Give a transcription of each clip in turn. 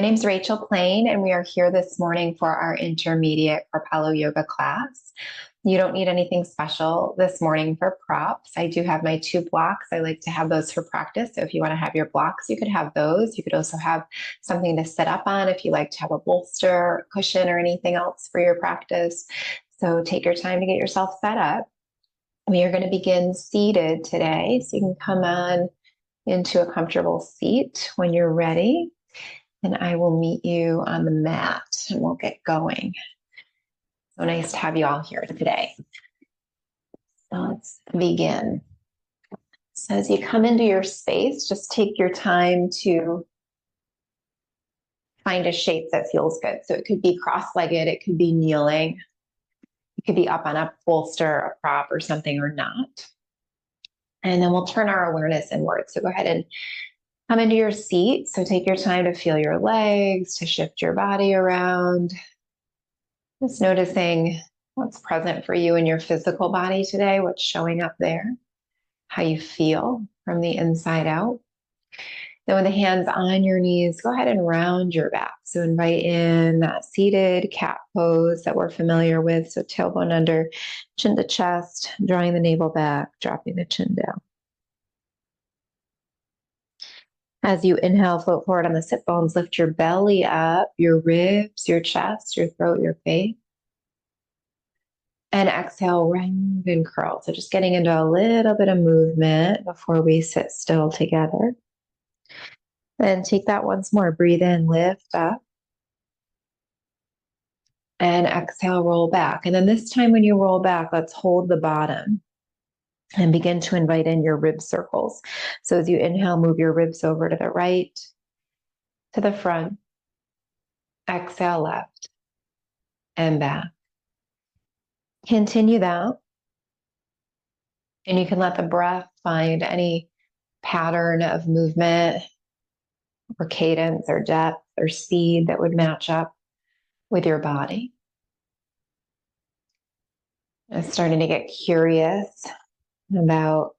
My name's Rachael Plaine, and we are here this morning for our intermediate Kripalu yoga class. You don't need anything special this morning for props. I do have my 2 blocks. I like to have those for practice. So if you want to have your blocks, you could have those. You could also have something to sit up on if you like to have a bolster, cushion, or anything else for your practice. So take your time to get yourself set up. We are going to begin seated today. So you can come on into a comfortable seat when you're ready. And I will meet you on the mat and we'll get going. So nice to have you all here today. So let's begin. So as you come into your space, just take your time to find a shape that feels good. So it could be cross-legged, it could be kneeling, it could be up on a bolster, a prop or something, or not. And then we'll turn our awareness inward. So go ahead and come into your seat. So take your time to feel your legs, to shift your body around. Just noticing what's present for you in your physical body today, what's showing up there, how you feel from the inside out. Then with the hands on your knees, go ahead and round your back. So invite in that seated cat pose that we're familiar with. So tailbone under, chin to chest, drawing the navel back, dropping the chin down. As you inhale, float forward on the sit bones, lift your belly up, your ribs, your chest, your throat, your face. And exhale, round and curl. So just getting into a little bit of movement before we sit still together. Then take that once more. Breathe in, lift up. And exhale, roll back. And then this time when you roll back, let's hold the bottom and begin to invite in your rib circles. So as you inhale, move your ribs over to the right, to the front. Exhale, left and back. Continue that. And you can let the breath find any pattern of movement or cadence or depth or speed that would match up with your body. And starting to get curious about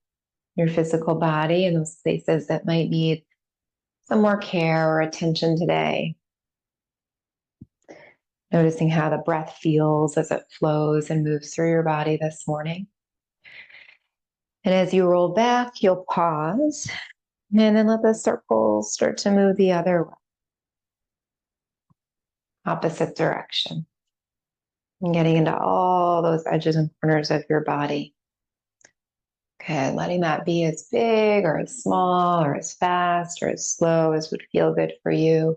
your physical body and those places that might need some more care or attention today. Noticing how the breath feels as it flows and moves through your body this morning. And as you roll back, you'll pause and then let the circles start to move the other way. Opposite direction. And getting into all those edges and corners of your body. Okay, letting that be as big or as small or as fast or as slow as would feel good for you.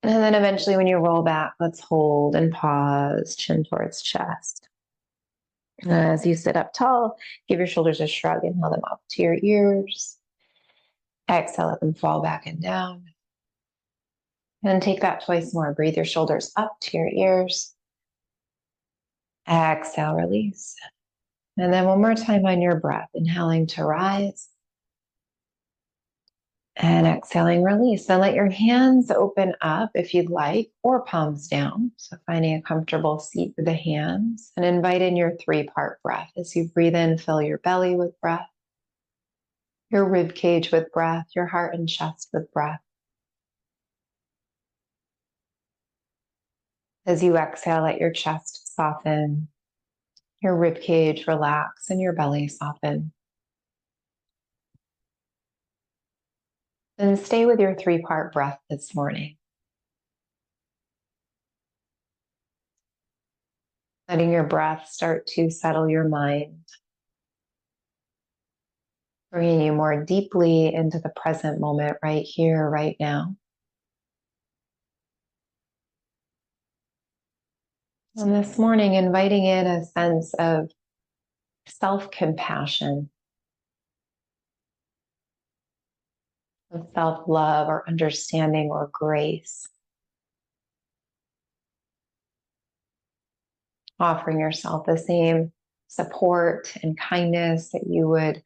And then eventually when you roll back, let's hold and pause, chin towards chest. As you sit up tall, give your shoulders a shrug, inhale them up to your ears. Exhale, let them fall back and down. And take that twice more. Breathe your shoulders up to your ears. Exhale, release. And then one more time on your breath, inhaling to rise. And exhaling, release. Then let your hands open up if you'd like, or palms down. So finding a comfortable seat with the hands. And invite in your 3-part breath. As you breathe in, fill your belly with breath, your rib cage with breath, your heart and chest with breath. As you exhale, let your chest soften, your rib cage relax, and your belly soften. And stay with your 3-part breath this morning. Letting your breath start to settle your mind. Bringing you more deeply into the present moment right here, right now. And this morning, inviting in a sense of self-compassion, of self-love or understanding or grace. Offering yourself the same support and kindness that you would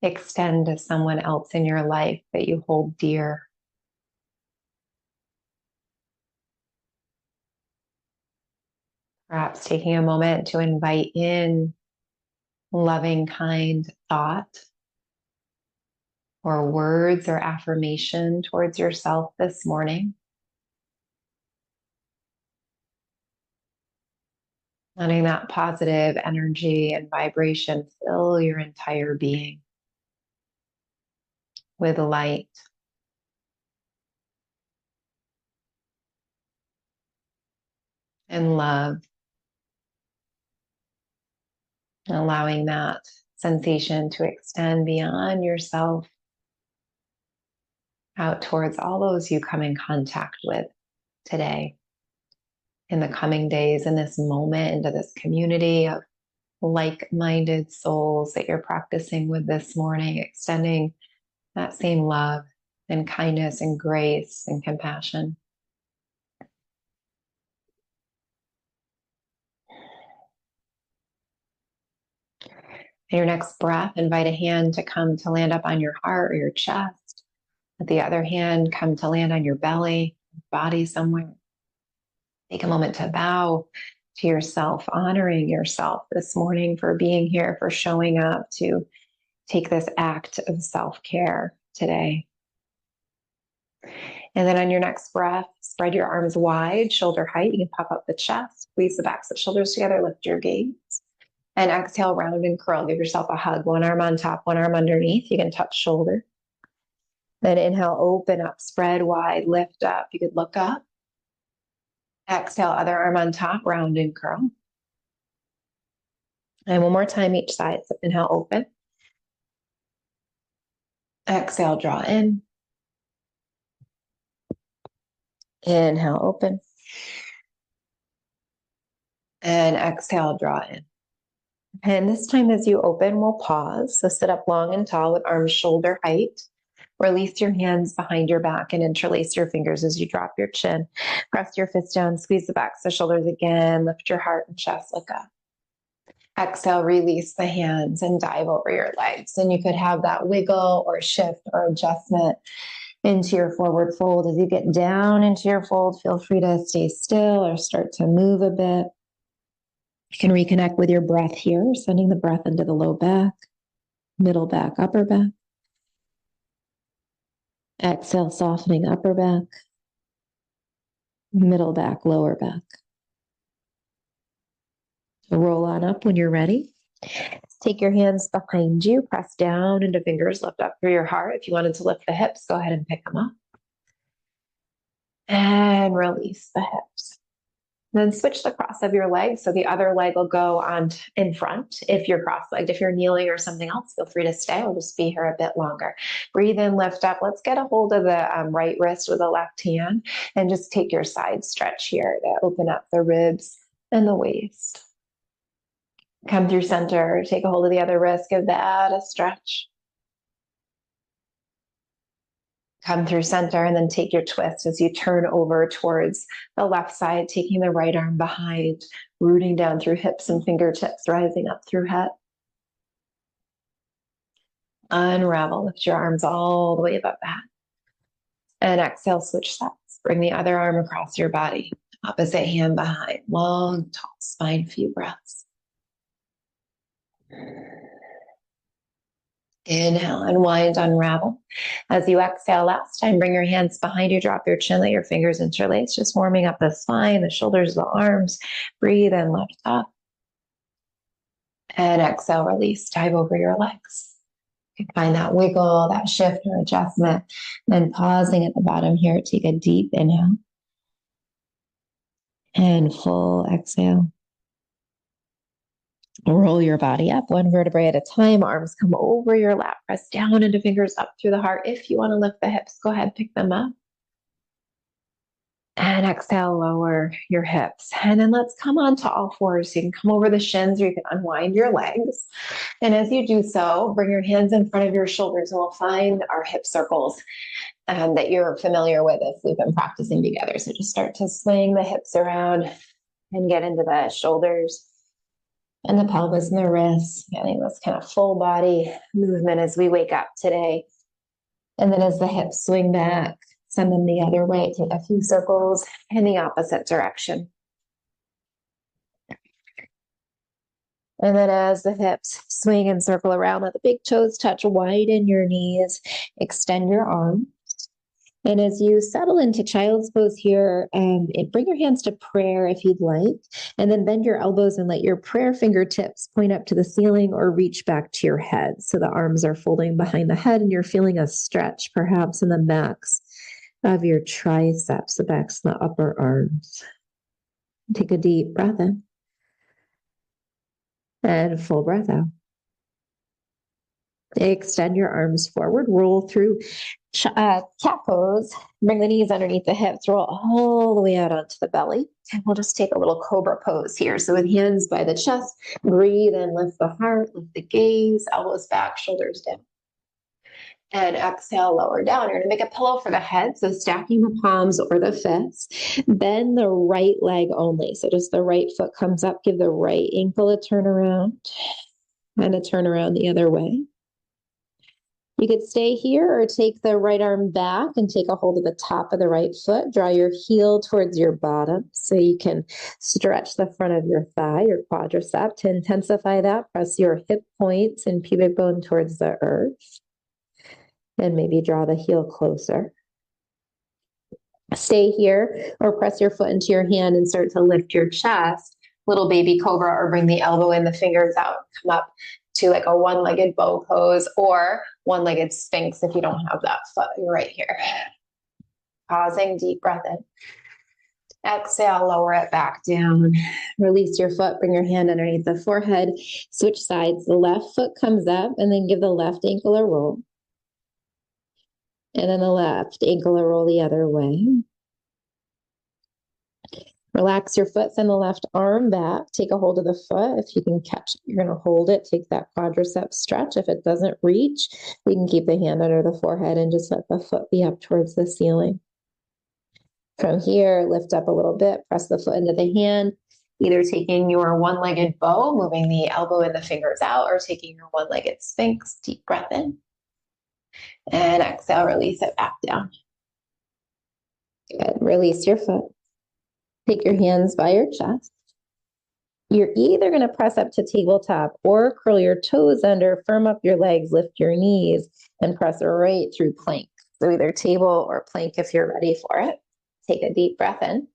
extend to someone else in your life that you hold dear. Perhaps taking a moment to invite in loving, kind thought or words or affirmation towards yourself this morning. Letting that positive energy and vibration fill your entire being with light. And love. Allowing that sensation to extend beyond yourself out towards all those you come in contact with today, in the coming days, in this moment, into this community of like-minded souls that you're practicing with this morning, extending that same love and kindness and grace and compassion. In your next breath, invite a hand to come to land up on your heart or your chest. Let the other hand come to land on your belly, body somewhere. Take a moment to bow to yourself, honoring yourself this morning for being here, for showing up to take this act of self-care today. And then on your next breath, spread your arms wide, shoulder height. You can puff up the chest, squeeze the backs of the shoulders together, lift your gaze. And exhale, round and curl. Give yourself a hug. One arm on top, one arm underneath. You can touch shoulder. Then inhale, open up, spread wide, lift up. You could look up. Exhale, other arm on top, round and curl. And one more time each side. So inhale, open. Exhale, draw in. Inhale, open. And exhale, draw in. And this time as you open, we'll pause. So sit up long and tall with arms shoulder height. Release your hands behind your back and interlace your fingers as you drop your chin. Press your fists down, squeeze the backs of the shoulders again. Lift your heart and chest, look up. Exhale, release the hands and dive over your legs. And you could have that wiggle or shift or adjustment into your forward fold. As you get down into your fold, feel free to stay still or start to move a bit. You can reconnect with your breath here, sending the breath into the low back, middle back, upper back. Exhale, softening upper back, middle back, lower back. Roll on up when you're ready. Take your hands behind you, press down into fingers, lift up through your heart. If you wanted to lift the hips, go ahead and pick them up. And release the hips. Then switch the cross of your legs. So the other leg will go on in front. If you're cross-legged, if you're kneeling or something else, feel free to stay. We'll just be here a bit longer. Breathe in, lift up. Let's get a hold of the right wrist with the left hand and just take your side stretch here to open up the ribs and the waist. Come through center, take a hold of the other wrist, give that a stretch. Come through center and then take your twist as you turn over towards the left side, taking the right arm behind, rooting down through hips and fingertips, rising up through head. Unravel, lift your arms all the way above that. And exhale, switch sides. Bring the other arm across your body, opposite hand behind, long, tall spine, few breaths. Inhale, unwind, unravel. As you exhale last time, bring your hands behind you, drop your chin, let your fingers interlace, just warming up the spine, the shoulders, the arms. Breathe and lift up. And exhale, release, dive over your legs. You can find that wiggle, that shift or adjustment. Then pausing at the bottom here, take a deep inhale. And full exhale. Roll your body up one vertebrae at a time. Arms come over your lap. Press down into fingers up through the heart. If you want to lift the hips, go ahead, pick them up. And exhale, lower your hips. And then let's come on to all fours. So you can come over the shins or you can unwind your legs. And as you do so, bring your hands in front of your shoulders and we'll find our hip circles that you're familiar with if we've been practicing together. So just start to swing the hips around and get into the shoulders and the pelvis and the wrists, getting this kind of full body movement as we wake up today. And then as the hips swing back, send them the other way, take a few circles in the opposite direction. And then as the hips swing and circle around, let the big toes touch, widen your knees, extend your arms. And as you settle into child's pose here, bring your hands to prayer if you'd like, and then bend your elbows and let your prayer fingertips point up to the ceiling or reach back to your head. So the arms are folding behind the head and you're feeling a stretch perhaps in the backs of your triceps, the backs of the upper arms. Take a deep breath in and full breath out. Extend your arms forward, roll through cat pose, bring the knees underneath the hips, roll all the way out onto the belly. And we'll just take a little cobra pose here. So with hands by the chest, breathe and lift the heart, lift the gaze, elbows back, shoulders down. And exhale, lower down. You're going to make a pillow for the head. So stacking the palms or the fists. Bend the right leg only. So just the right foot comes up. Give the right ankle a turn around and a turn around the other way. You could stay here or take the right arm back and take a hold of the top of the right foot. Draw your heel towards your bottom so you can stretch the front of your thigh, your quadricep. To intensify that, press your hip points and pubic bone towards the earth. And maybe draw the heel closer. Stay here or press your foot into your hand and start to lift your chest. Little baby cobra, or bring the elbow and the fingers out. Come up to like a one-legged bow pose or one-legged sphinx if you don't have that foot. You're right here. Pausing, deep breath in. Exhale, lower it back down. Release your foot, bring your hand underneath the forehead. Switch sides. The left foot comes up and then give the left ankle a roll. And then the left ankle a roll the other way. Relax your foot, send the left arm back. Take a hold of the foot. If you can catch it, you're going to hold it. Take that quadricep stretch. If it doesn't reach, you can keep the hand under the forehead and just let the foot be up towards the ceiling. From here, lift up a little bit, press the foot into the hand, either taking your one-legged bow, moving the elbow and the fingers out, or taking your one-legged sphinx. Deep breath in. And exhale, release it back down. Good. Release your foot. Take your hands by your chest. You're either going to press up to tabletop or curl your toes under, firm up your legs, lift your knees, and press right through plank. So either table or plank if you're ready for it. Take a deep breath in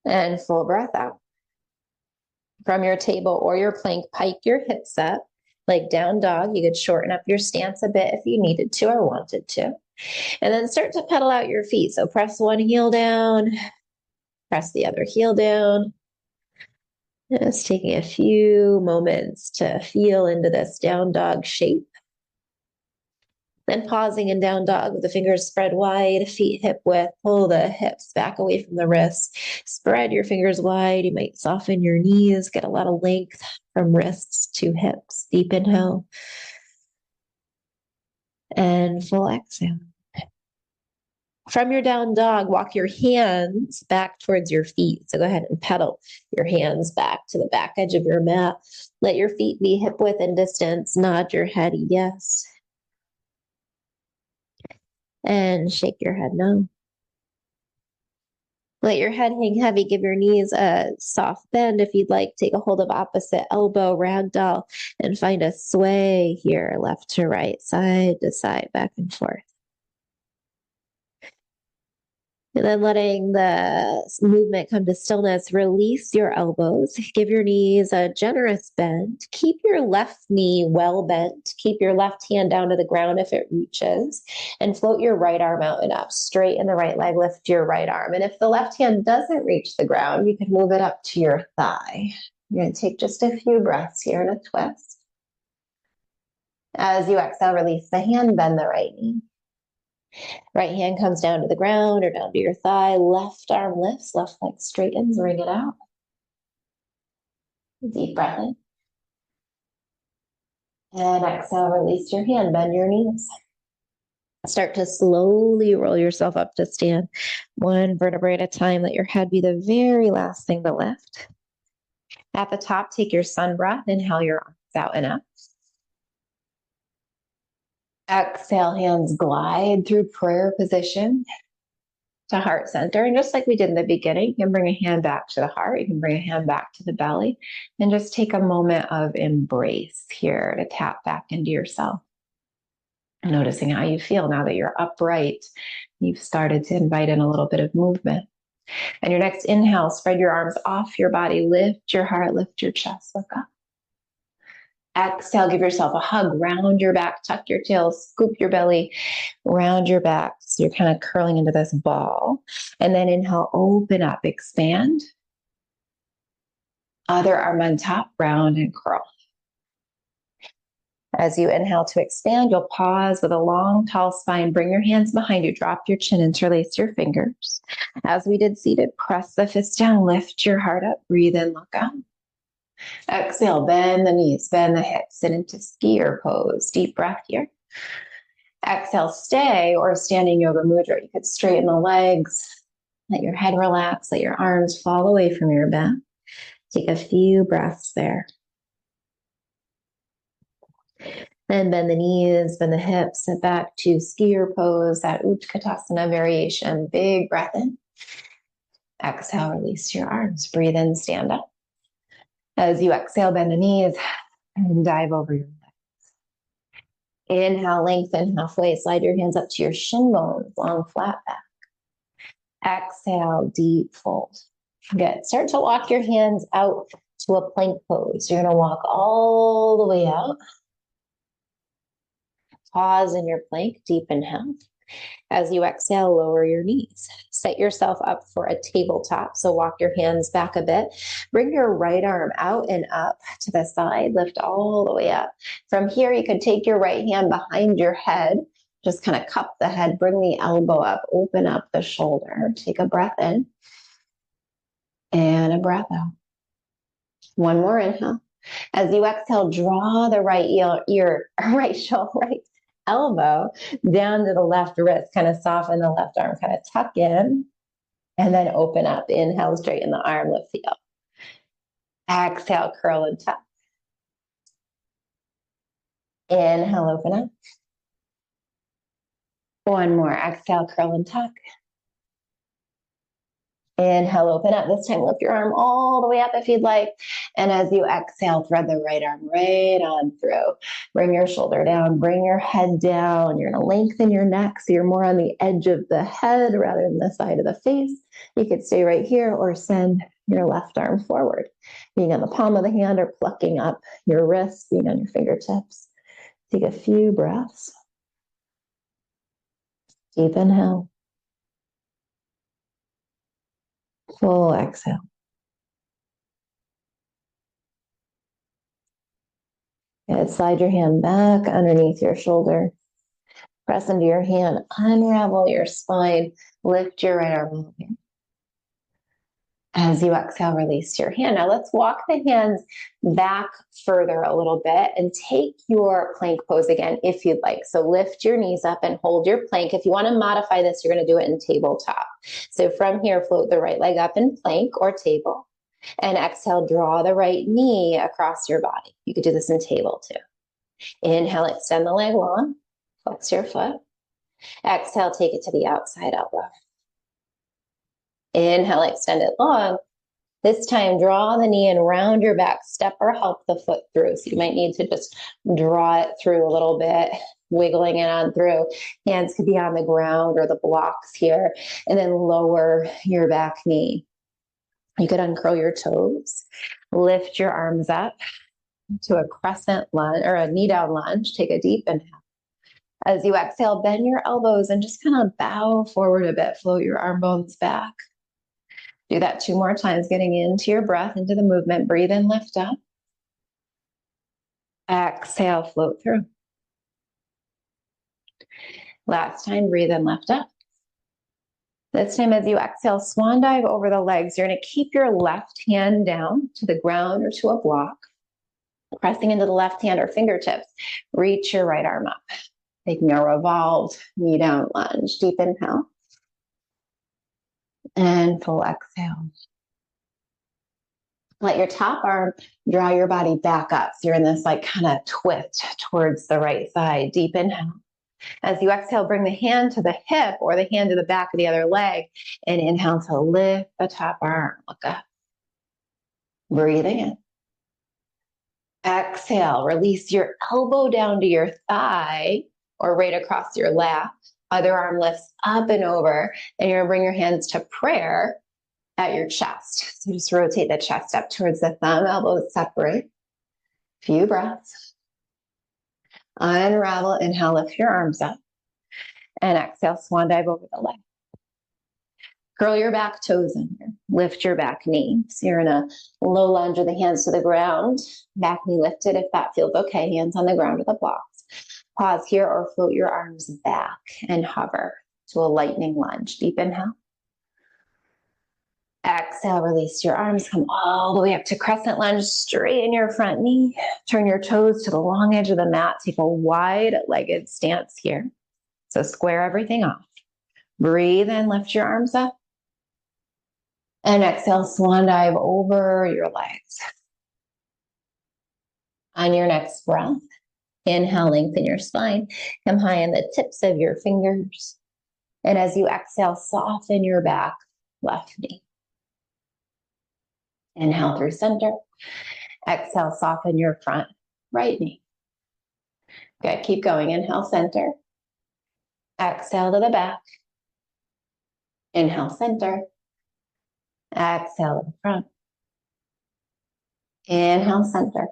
and full breath out. From your table or your plank, pike your hips up like down dog. You could shorten up your stance a bit if you needed to or wanted to. And then start to pedal out your feet. So press one heel down, press the other heel down. Just taking a few moments to feel into this down dog shape. Then pausing in down dog with the fingers spread wide, feet hip width. Pull the hips back away from the wrists. Spread your fingers wide. You might soften your knees, get a lot of length from wrists to hips. Deep inhale. And full exhale. From your down dog, walk your hands back towards your feet. So go ahead and pedal your hands back to the back edge of your mat. Let your feet be hip width and distance. Nod your head yes. And shake your head no. Let your head hang heavy. Give your knees a soft bend. If you'd like, take a hold of opposite elbow, ragdoll, and find a sway here, left to right, side to side, back and forth. And then letting the movement come to stillness, release your elbows, give your knees a generous bend, keep your left knee well bent, keep your left hand down to the ground if it reaches, and float your right arm out and up, straighten the right leg, lift your right arm. And if the left hand doesn't reach the ground, you can move it up to your thigh. You're going to take just a few breaths here in a twist. As you exhale, release the hand, bend the right knee. Right hand comes down to the ground or down to your thigh. Left arm lifts, left leg straightens, ring it out. Deep breath in. And exhale, release your hand, bend your knees. Start to slowly roll yourself up to stand. One vertebrae at a time. Let your head be the very last thing to lift. At the top, take your sun breath. Inhale your arms out and up. Exhale, hands glide through prayer position. to heart center. And just like we did in the beginning, you can bring a hand back to the heart. You can bring a hand back to the belly and just take a moment of embrace here to tap back into yourself. Noticing how you feel now that you're upright. You've started to invite in a little bit of movement. And your next inhale, spread your arms off your body, lift your heart, lift your chest, look up. Exhale, give yourself a hug, round your back, tuck your tail, scoop your belly, round your back. So you're kind of curling into this ball. And then inhale, open up, expand. Other arm on top, round and curl. As you inhale to expand, you'll pause with a long, tall spine. Bring your hands behind you. Drop your chin, interlace your fingers. As we did seated, press the fists down, lift your heart up, breathe in, look up. Exhale, bend the knees, bend the hips, sit into skier pose. Deep breath here. Exhale, stay or standing yoga mudra. You could straighten the legs, let your head relax, let your arms fall away from your back. Take a few breaths there. Then bend the knees, bend the hips, sit back to skier pose, that Utkatasana variation. Big breath in. Exhale, release your arms. Breathe in, stand up. As you exhale, bend the knees and dive over your legs. Inhale, lengthen halfway. Slide your hands up to your shin bones, long flat back. Exhale, deep fold. Good. Start to walk your hands out to a plank pose. You're going to walk all the way out. Pause in your plank, deep inhale. As you exhale, lower your knees. Set yourself up for a tabletop. So walk your hands back a bit. Bring your right arm out and up to the side. Lift all the way up. From here, you could take your right hand behind your head. Just kind of cup the head. Bring the elbow up. Open up the shoulder. Take a breath in. And a breath out. One more inhale. As you exhale, draw the right elbow down to the left wrist, kind of soften the left arm, kind of tuck in, and then open up. Inhale, straighten the arm, lift the up. Exhale, curl and tuck. Inhale, open up. One more. Exhale, curl and tuck. Inhale, open up. This time, lift your arm all the way up if you'd like. And as you exhale, thread the right arm right on through. Bring your shoulder down, bring your head down. You're going to lengthen your neck so you're more on the edge of the head rather than the side of the face. You could stay right here or send your left arm forward, being on the palm of the hand or plucking up your wrist, being on your fingertips. Take a few breaths. Deep inhale. Full exhale. And slide your hand back underneath your shoulder. Press into your hand, unravel your spine, lift your right arm up. As you exhale, release your hand. Now let's walk the hands back further a little bit and take your plank pose again if you'd like. So lift your knees up and hold your plank. If you want to modify this, you're going to do it in tabletop. So from here, float the right leg up in plank or table. And exhale, draw the right knee across your body. You could do this in table too. Inhale, extend the leg long. Flex your foot. Exhale, take it to the outside elbow. Inhale, extend it long. This time, draw the knee and round your back. Step or help the foot through. So you might need to just draw it through a little bit, wiggling it on through. Hands could be on the ground or the blocks here. And then lower your back knee. You could uncurl your toes. Lift your arms up to a crescent lunge or a knee down lunge. Take a deep inhale. As you exhale, bend your elbows and just kind of bow forward a bit. Float your arm bones back. Do that 2 more times, getting into your breath, into the movement. Breathe in, lift up. Exhale, float through. Last time, breathe in, lift up. This time, as you exhale, swan dive over the legs. You're going to keep your left hand down to the ground or to a block. Pressing into the left hand or fingertips. Reach your right arm up. Taking a revolved knee down lunge. Deep inhale. And full exhale. Let your top arm draw your body back up. So you're in this like kind of twist towards the right side. Deep inhale. As you exhale, bring the hand to the hip or the hand to the back of the other leg, and inhale to lift the top arm. Look up. Breathing in. Exhale, release your elbow down to your thigh or right across your lap. Other arm lifts up and over, and you're gonna bring your hands to prayer at your chest. So just rotate the chest up towards the thumb, elbows separate. Few breaths. Unravel, inhale, lift your arms up. And exhale, swan dive over the leg. Curl your back toes in here. Lift your back knee. So you're in a low lunge with the hands to the ground. Back knee lifted if that feels okay. Hands on the ground with the blocks. Pause here or float your arms back and hover to a lightning lunge. Deep inhale. Exhale, release your arms. Come all the way up to crescent lunge. Straighten your front knee. Turn your toes to the long edge of the mat. Take a wide-legged stance here. So square everything off. Breathe in, lift your arms up. And exhale, swan dive over your legs. On your next breath, inhale, lengthen your spine. Come high in the tips of your fingers. And as you exhale, soften your back, left knee. Inhale through center. Exhale, soften your front, right knee. Good, keep going. Inhale, center. Exhale to the back. Inhale, center. Exhale to the front. Inhale, center.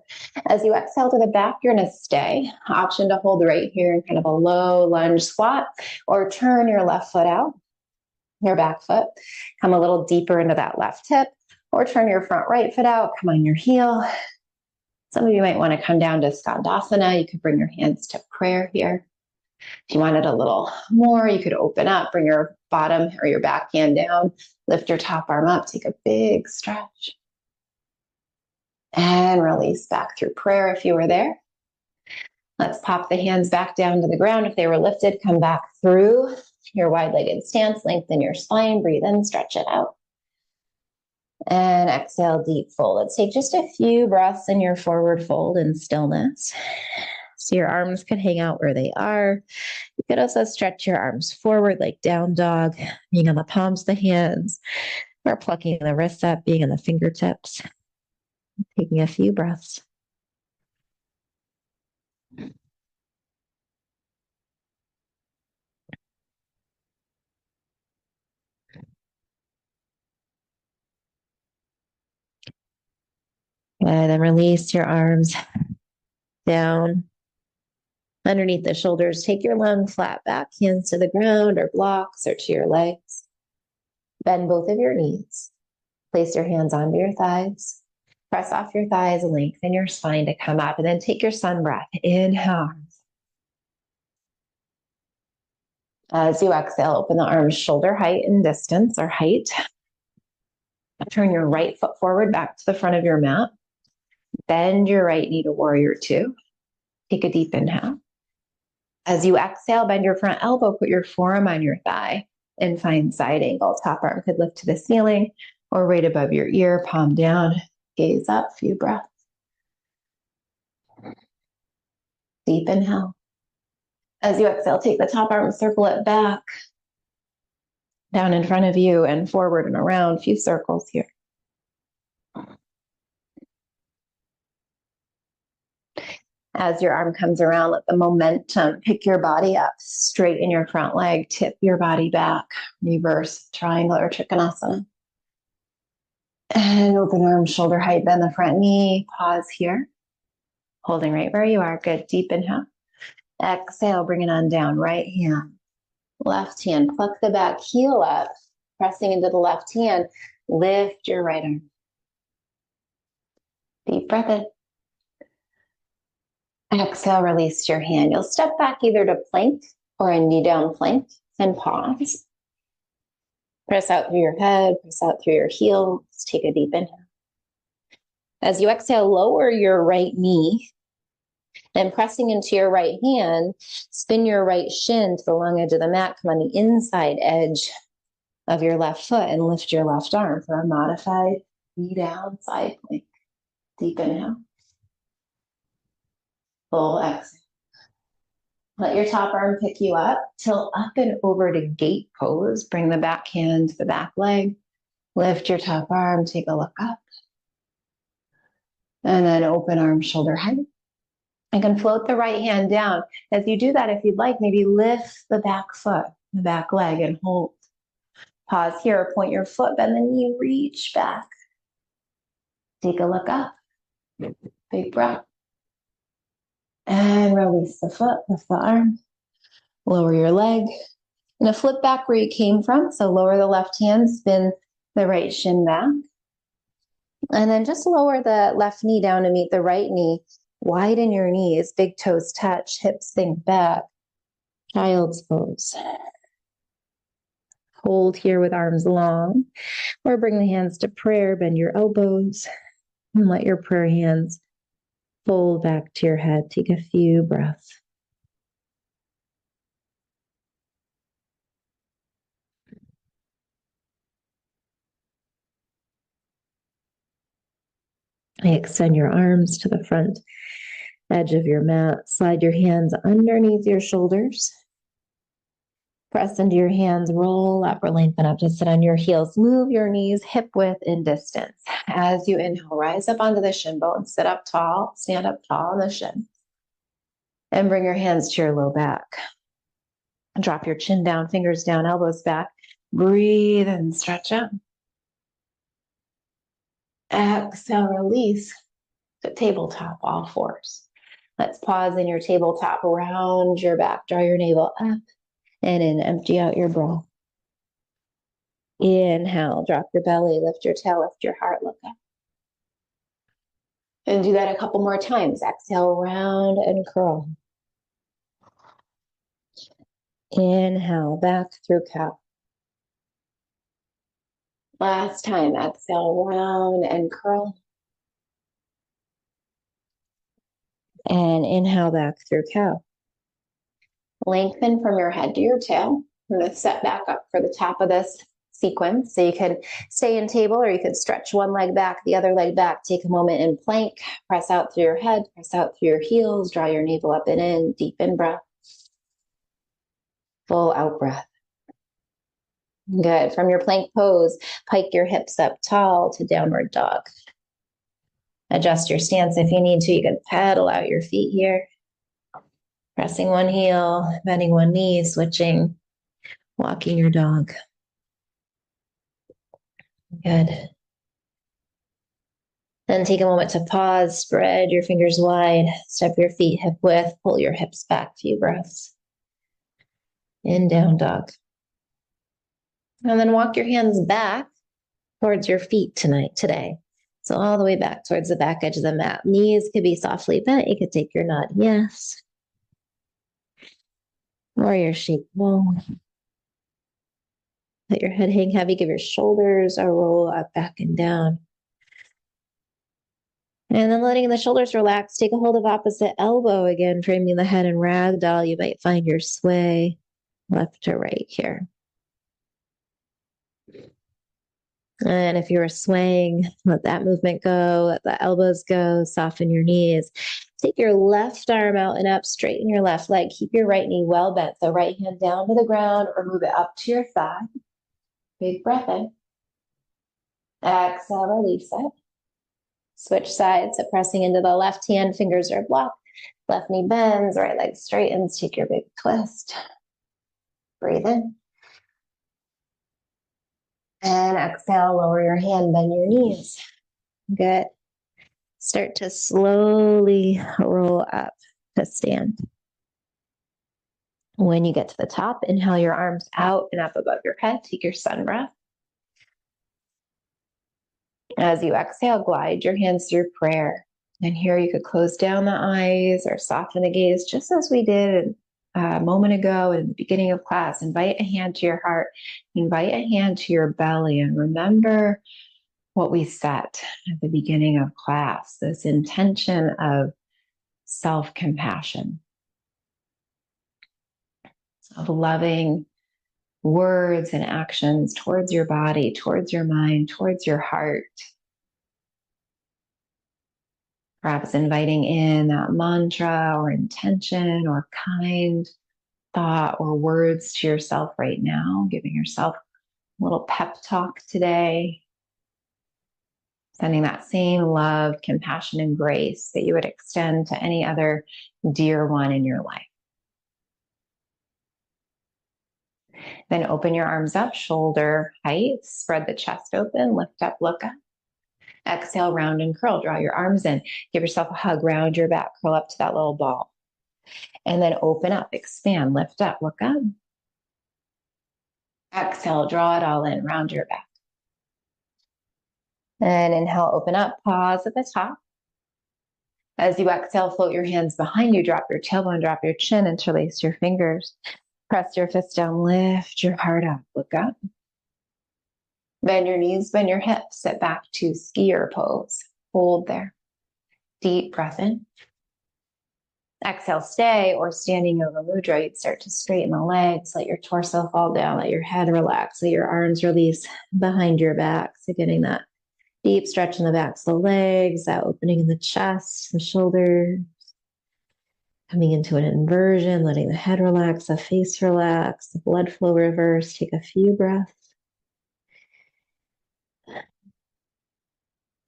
As you exhale to the back, you're going to stay. Option to hold right here in kind of a low lunge squat, or turn your left foot out, your back foot. Come a little deeper into that left hip, or turn your front right foot out. Come on your heel. Some of you might want to come down to Skandasana. You could bring your hands to prayer here. If you wanted a little more, you could open up, bring your bottom or your back hand down, lift your top arm up, take a big stretch. And release back through prayer if you were there. Let's pop the hands back down to the ground. If they were lifted, come back through your wide-legged stance, lengthen your spine, breathe in, stretch it out. And exhale, deep fold. Let's take just a few breaths in your forward fold in stillness. So your arms could hang out where they are. You could also stretch your arms forward like down dog, being on the palms of the hands, or plucking the wrists up, being on the fingertips. Taking a few breaths. And then release your arms down underneath the shoulders. Take your lung flat back, hands to the ground or blocks or to your legs. Bend both of your knees. Place your hands onto your thighs. Press off your thighs, lengthen your spine to come up, and then take your sun breath. Inhale. As you exhale, open the arms shoulder height and distance or height. Turn your right foot forward back to the front of your mat. Bend your right knee to warrior two. Take a deep inhale. As you exhale, bend your front elbow, put your forearm on your thigh and find side angle. Top arm could lift to the ceiling or right above your ear, palm down, gaze up, few breaths. Deep inhale. As you exhale, take the top arm, circle it back, down in front of you and forward and around, few circles here. As your arm comes around, let the momentum pick your body up, straighten your front leg, tip your body back, reverse triangle or trikonasana. And open arm, shoulder height, bend the front knee, pause here. Holding right where you are, good, deep inhale. Exhale, bring it on down, right hand, left hand, pluck the back heel up, pressing into the left hand, lift your right arm. Deep breath in. Exhale, release your hand. You'll step back either to plank or a knee down plank and pause. Press out through your head, press out through your heels. Take a deep inhale. As you exhale, lower your right knee and pressing into your right hand, spin your right shin to the long edge of the mat. Come on the inside edge of your left foot and lift your left arm for a modified knee down side plank. Deep inhale. Full exhale. Let your top arm pick you up. Tilt up and over to gate pose. Bring the back hand to the back leg. Lift your top arm, take a look up. And then open arm, shoulder height. You can float the right hand down. As you do that, if you'd like, maybe lift the back foot, the back leg, and hold. Pause here, point your foot, bend the knee, reach back. Take a look up. Big breath. And release the foot, lift the arm. Lower your leg. And flip back where you came from. So lower the left hand, spin the right shin back. And then just lower the left knee down to meet the right knee. Widen your knees, big toes touch, hips sink back. Child's pose. Hold here with arms long. Or bring the hands to prayer, bend your elbows. And let your prayer hands fold back to your head. Take a few breaths. Extend your arms to the front edge of your mat. Slide your hands underneath your shoulders. Press into your hands, roll up or lengthen up to sit on your heels. Move your knees hip width in distance. As you inhale, rise up onto the shin bone, sit up tall, stand up tall on the shin. And bring your hands to your low back. Drop your chin down, fingers down, elbows back. Breathe and stretch out. Exhale, release to tabletop, all fours. Let's pause in your tabletop, round your back, draw your navel up and in, empty out your breath. Inhale, drop your belly, lift your tail, lift your heart, look up. And do that a couple more times. Exhale, round and curl. Inhale, back through cow. Last time, exhale, round and curl. And inhale back through cow. Lengthen from your head to your tail. I'm going to set back up for the top of this sequence. So you could stay in table or you could stretch one leg back, the other leg back. Take a moment in plank. Press out through your head, press out through your heels. Draw your navel up and in. Deep in breath. Full out breath. Good. From your plank pose, pike your hips up tall to downward dog. Adjust your stance if you need to. You can pedal out your feet here. Pressing one heel, bending one knee, switching, walking your dog. Good. Then take a moment to pause, spread your fingers wide, step your feet hip width, pull your hips back, few breaths. In down dog. And then walk your hands back towards your feet today. So all the way back towards the back edge of the mat. Knees could be softly bent. You could take your nod, yes. Or your shake bow. Let your head hang heavy. Give your shoulders a roll up, back and down. And then letting the shoulders relax. Take a hold of opposite elbow again, framing the head in ragdoll. You might find your sway left to right here. And if you're swaying, let that movement go, let the elbows go, soften your knees. Take your left arm out and up, straighten your left leg. Keep your right knee well bent. So right hand down to the ground or move it up to your thigh. Big breath in. Exhale, release it. Switch sides, so pressing into the left hand, fingers are blocked. Left knee bends, right leg straightens. Take your big twist. Breathe in. And exhale, lower your hand, bend your knees. Good. Start to slowly roll up to stand. When you get to the top, inhale your arms out and up above your head. Take your sun breath. As you exhale, glide your hands through prayer. And here you could close down the eyes or soften the gaze, just as we did a moment ago in the beginning of class. Invite a hand to your heart. Invite a hand to your belly. And remember what we set at the beginning of class, this intention of self-compassion, of loving words and actions towards your body, towards your mind, towards your heart. Perhaps inviting in that mantra or intention or kind thought or words to yourself right now, giving yourself a little pep talk today. Sending that same love, compassion, and grace that you would extend to any other dear one in your life. Then open your arms up, shoulder height, spread the chest open, lift up, look up. Exhale, round and curl. Draw your arms in. Give yourself a hug, round your back, curl up to that little ball. And then open up, expand, lift up, look up. Exhale, draw it all in, round your back. And inhale, open up, pause at the top. As you exhale, float your hands behind you, drop your tailbone, drop your chin, interlace your fingers. Press your fists down, lift your heart up, look up. Bend your knees, bend your hips, sit back to skier pose. Hold there. Deep breath in. Exhale, stay, or standing yoga mudra. You'd start to straighten the legs, let your torso fall down, let your head relax, let your arms release behind your back. So getting that deep stretch in the backs of the legs, that opening in the chest, the shoulders. Coming into an inversion, letting the head relax, the face relax, the blood flow reverse. Take a few breaths.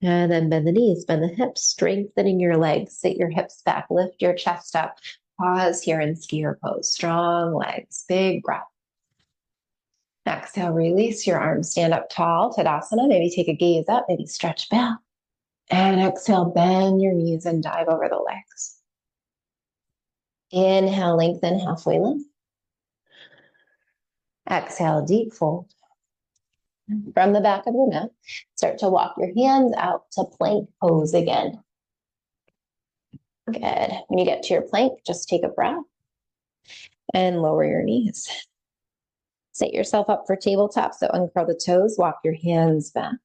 And then bend the knees, bend the hips, strengthening your legs. Sit your hips back, lift your chest up. Pause here in skier pose. Strong legs, big breath. Exhale, release your arms, stand up tall, Tadasana. Maybe take a gaze up, maybe stretch back. And exhale, bend your knees and dive over the legs. Inhale, lengthen, halfway lift. Exhale, deep fold. From the back of your mat, start to walk your hands out to plank pose again. Good. When you get to your plank, just take a breath and lower your knees. Set yourself up for tabletop, so uncurl the toes, walk your hands back.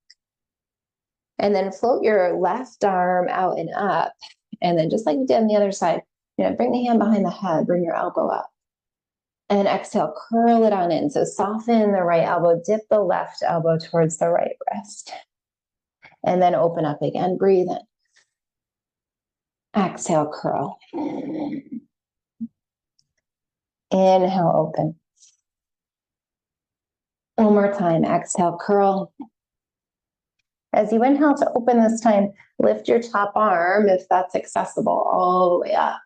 And then float your left arm out and up. And then just like we did on the other side, bring the hand behind the head, bring your elbow up. And exhale, curl it on in. So soften the right elbow, dip the left elbow towards the right wrist. And then open up again, breathe in. Exhale, curl. Inhale, open. One more time, exhale, curl. As you inhale to open this time, lift your top arm, if that's accessible, all the way up.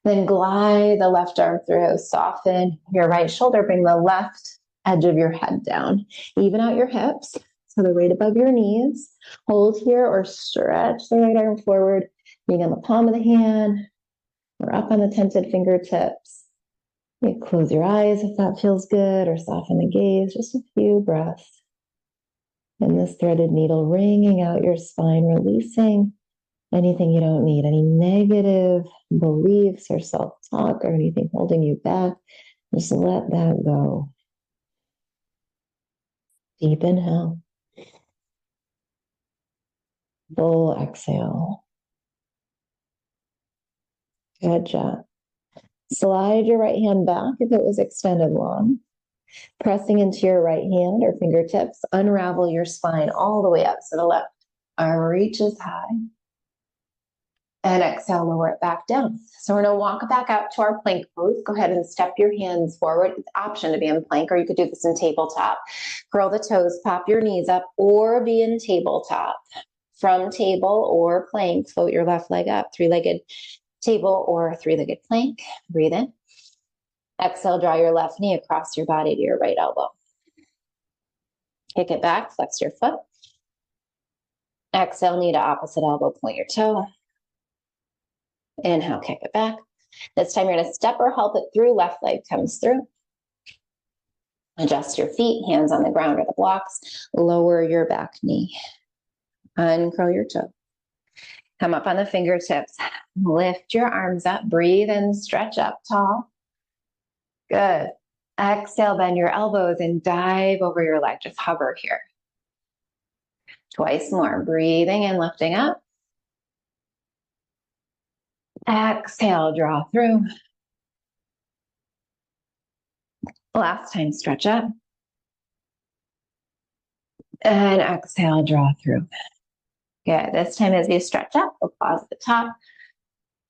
Then glide the left arm through, soften your right shoulder, bring the left edge of your head down. Even out your hips, so they're right above your knees. Hold here or stretch the right arm forward, being on the palm of the hand or up on the tented fingertips. You close your eyes if that feels good, or soften the gaze, just a few breaths. And this threaded needle wringing out your spine, releasing anything you don't need, any negative beliefs or self-talk or anything holding you back. Just let that go. Deep inhale. Full exhale. Good job. Slide your right hand back if it was extended long. Pressing into your right hand or fingertips, unravel your spine all the way up so the left arm reaches high. And exhale, lower it back down. So we're going to walk back out to our plank pose. Go ahead and step your hands forward. It's an option to be in plank, or you could do this in tabletop. Curl the toes, pop your knees up, or be in tabletop. From table or plank, float your left leg up, three-legged table or three-legged plank. Breathe in. Exhale, draw your left knee across your body to your right elbow. Kick it back, flex your foot. Exhale, knee to opposite elbow, point your toe. Inhale, kick it back. This time you're going to step or help it through, left leg comes through. Adjust your feet, hands on the ground or the blocks. Lower your back knee. Uncurl your toe. Come up on the fingertips. Lift your arms up, breathe and stretch up tall. Good. Exhale, bend your elbows and dive over your leg. Just hover here. Twice more. Breathing and lifting up. Exhale, draw through. Last time, stretch up. And exhale, draw through. Good. This time as you stretch up, applause at the top.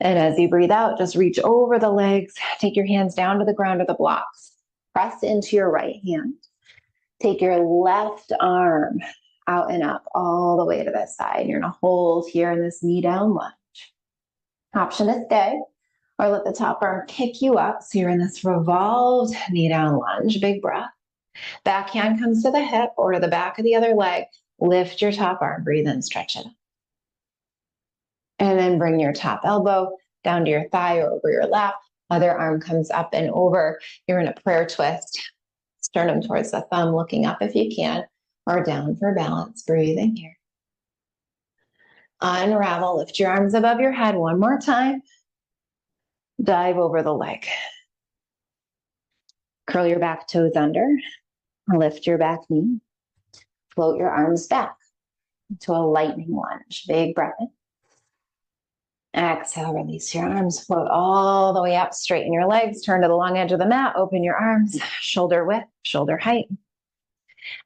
And as you breathe out, just reach over the legs. Take your hands down to the ground or the blocks. Press into your right hand. Take your left arm out and up all the way to the side. You're going to hold here in this knee down lunge. Option to stay or let the top arm pick you up. So you're in this revolved knee down lunge. Big breath. Back hand comes to the hip or to the back of the other leg. Lift your top arm. Breathe in, stretch it. And then bring your top elbow down to your thigh or over your lap. Other arm comes up and over. You're in a prayer twist. Sternum towards the thumb, looking up if you can, or down for balance. Breathing here. Unravel, lift your arms above your head one more time. Dive over the leg. Curl your back toes under. Lift your back knee. Float your arms back into a lightning lunge. Big breath in. Exhale, release your arms. Float all the way up. Straighten your legs. Turn to the long edge of the mat. Open your arms. Shoulder width, shoulder height.